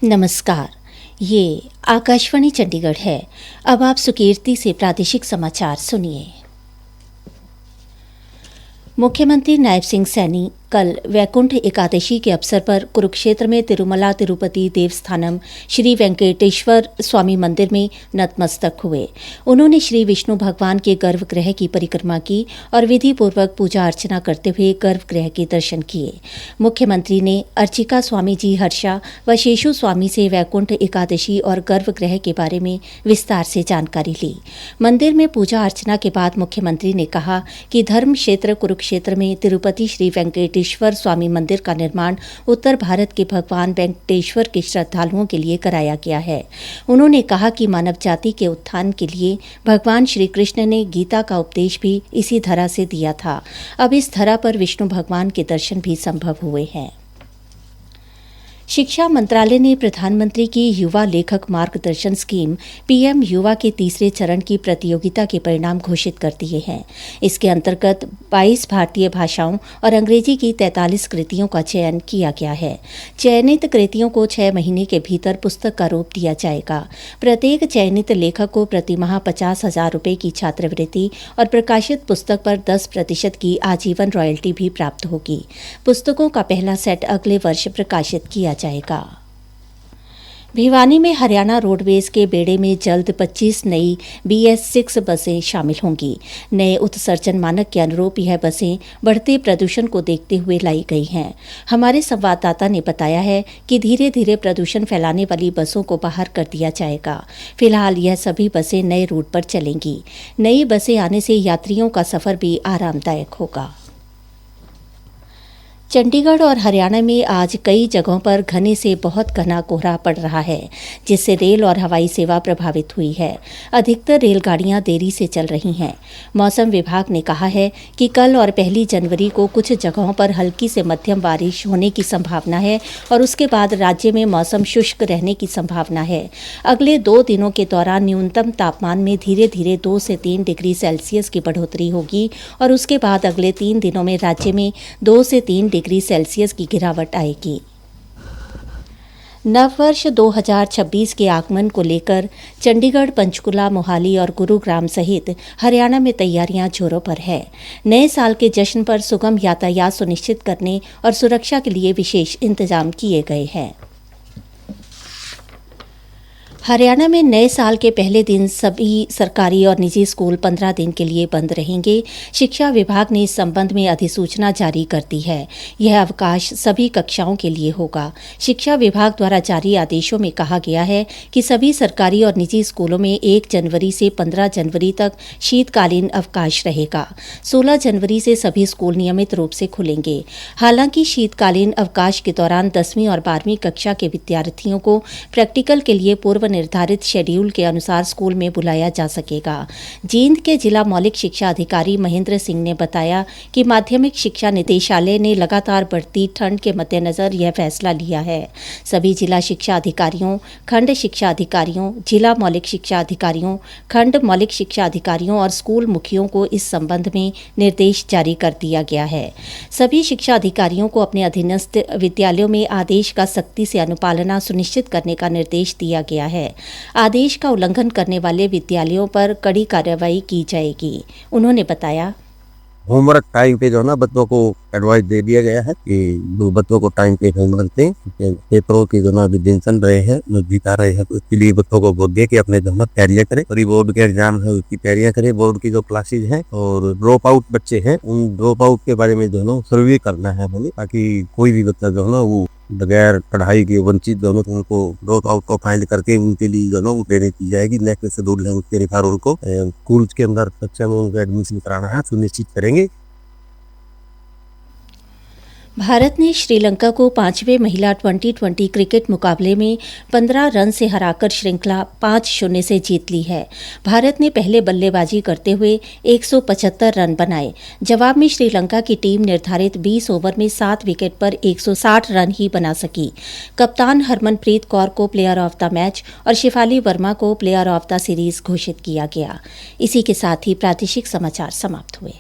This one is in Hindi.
नमस्कार, ये आकाशवाणी चंडीगढ़ है। अब आप सुकीर्ति से प्रादेशिक समाचार सुनिए। मुख्यमंत्री नायब सिंह सैनी कल वैकुंठ एकादशी के अवसर पर कुरुक्षेत्र में तिरुमला तिरुपति देवस्थानम श्री वेंकटेश्वर स्वामी मंदिर में नतमस्तक हुए। उन्होंने श्री विष्णु भगवान के गर्भगृह की परिक्रमा की और विधि पूर्वक पूजा अर्चना करते हुए गर्भगृह के दर्शन किए। मुख्यमंत्री ने अर्चिका स्वामी जी हर्षा व शेषु स्वामी से वैकुंठ एकादशी और गर्भगृह के बारे में विस्तार से जानकारी ली। मंदिर में पूजा अर्चना के बाद मुख्यमंत्री ने कहा कि धर्म क्षेत्र कुरुक्षेत्र में तिरुपति श्री वेंकटेश्वर स्वामी मंदिर का निर्माण उत्तर भारत के भगवान वेंकटेश्वर के श्रद्धालुओं के लिए कराया गया है। उन्होंने कहा कि मानव जाति के उत्थान के लिए भगवान श्री कृष्ण ने गीता का उपदेश भी इसी धरा से दिया था। अब इस धरा पर विष्णु भगवान के दर्शन भी संभव हुए हैं। शिक्षा मंत्रालय ने प्रधानमंत्री की युवा लेखक मार्गदर्शन स्कीम पीएम युवा के तीसरे चरण की प्रतियोगिता के परिणाम घोषित कर दिए हैं। इसके अंतर्गत 22 भारतीय भाषाओं और अंग्रेजी की 43 कृतियों का चयन किया गया है। चयनित कृतियों को 6 महीने के भीतर पुस्तक का रूप दिया जाएगा। प्रत्येक चयनित लेखक को प्रतिमाह 50,000 रुपये की छात्रवृत्ति और प्रकाशित पुस्तक पर 10% की आजीवन रॉयल्टी भी प्राप्त होगी। पुस्तकों का पहला सेट अगले वर्ष प्रकाशित किया जाएगा। भिवानी में हरियाणा रोडवेज के बेड़े में जल्द 25 नई BS6 बसें शामिल होंगी। नए उत्सर्जन मानक के अनुरूप यह बसें बढ़ते प्रदूषण को देखते हुए लाई गई हैं। हमारे संवाददाता ने बताया है कि धीरे धीरे प्रदूषण फैलाने वाली बसों को बाहर कर दिया जाएगा। फिलहाल यह सभी बसें नए रूट पर चलेंगी। नई बसें आने से यात्रियों का सफर भी आरामदायक होगा। चंडीगढ़ और हरियाणा में आज कई जगहों पर घने से बहुत घना कोहरा पड़ रहा है, जिससे रेल और हवाई सेवा प्रभावित हुई है। अधिकतर रेलगाड़ियां देरी से चल रही हैं। मौसम विभाग ने कहा है कि कल और 1 जनवरी को कुछ जगहों पर हल्की से मध्यम बारिश होने की संभावना है और उसके बाद राज्य में मौसम शुष्क रहने की संभावना है। अगले 2 दिनों के दौरान न्यूनतम तापमान में धीरे धीरे 2 से 3 डिग्री सेल्सियस की बढ़ोतरी होगी और उसके बाद अगले 3 दिनों में राज्य में 2 से 3 डिग्री सेल्सियस की गिरावट आएगी। नववर्ष 2026 के आगमन को लेकर चंडीगढ़, पंचकुला, मोहाली और गुरुग्राम सहित हरियाणा में तैयारियां जोरों पर है। नए साल के जश्न पर सुगम यातायात सुनिश्चित करने और सुरक्षा के लिए विशेष इंतजाम किए गए हैं। हरियाणा में नए साल के पहले दिन सभी सरकारी और निजी स्कूल 15 दिन के लिए बंद रहेंगे। शिक्षा विभाग ने इस संबंध में अधिसूचना जारी कर दी है। यह अवकाश सभी कक्षाओं के लिए होगा। शिक्षा विभाग द्वारा जारी आदेशों में कहा गया है कि सभी सरकारी और निजी स्कूलों में 1 जनवरी से 15 जनवरी तक शीतकालीन अवकाश रहेगा। 16 जनवरी से सभी स्कूल नियमित रूप से खुलेंगे। हालांकि शीतकालीन अवकाश के दौरान 10वीं और 12वीं कक्षा के विद्यार्थियों को प्रैक्टिकल के लिए पूर्व निर्धारित शेड्यूल के अनुसार स्कूल में बुलाया जा सकेगा। जींद के जिला मौलिक शिक्षा अधिकारी महेंद्र सिंह ने बताया कि माध्यमिक शिक्षा निदेशालय ने लगातार बढ़ती ठंड के मद्देनजर यह फैसला लिया है। सभी जिला शिक्षा अधिकारियों, खंड शिक्षा अधिकारियों, जिला मौलिक शिक्षा अधिकारियों, खंड मौलिक शिक्षा अधिकारियों और स्कूल मुखियों को इस संबंध में निर्देश जारी कर दिया गया है। सभी शिक्षा अधिकारियों को अपने अधीनस्थ विद्यालयों में आदेश का सख्ती से अनुपालना सुनिश्चित करने का निर्देश दिया गया है। आदेश का उल्लंघन करने वाले विद्यालयों पर कड़ी कार्रवाई की जाएगी। उन्होंने बताया, होमवर्क टाइम पे जो है ना बच्चों को एडवाइस दे दिया गया है कि जो बच्चों को टाइम पे होमवर्क दें। पेपरों की जो ना अभी दिन चल रहे हैं, नजदीक आ रहे हैं, तो इसके लिए बच्चों को बोल दिया कि अपने जो है तैयारियां करें। और बोर्ड के एग्जाम है उसकी तैयारियां करें। बोर्ड की जो क्लासेज हैं और ड्रॉप आउट बच्चे हैं, उन ड्रॉप आउट के बारे में जो है ना सर्वे करना है हमें, ताकि कोई भी बच्चा जो है ना वो बगैर पढ़ाई के वंचित दोनों उनको ड्रॉप आउट को फाइंड करके उनके लिए जो है ट्रेनिंग की जाएगी। नेक्स्ट से 2 के अनुसार उनको स्कूल के अंदर कक्षा में उनको एडमिशन कराना है सुनिश्चित करेंगे। भारत ने श्रीलंका को 5वें महिला T20 क्रिकेट मुकाबले में 15 रन से हराकर श्रृंखला 5-0 से जीत ली है। भारत ने पहले बल्लेबाजी करते हुए 175 रन बनाए। जवाब में श्रीलंका की टीम निर्धारित 20 ओवर में 7 विकेट पर 160 रन ही बना सकी। कप्तान हरमनप्रीत कौर को प्लेयर ऑफ द मैच और शिफाली वर्मा को प्लेयर ऑफ द सीरीज घोषित किया गया। इसी के साथ ही प्रादेशिक समाचार समाप्त हुए।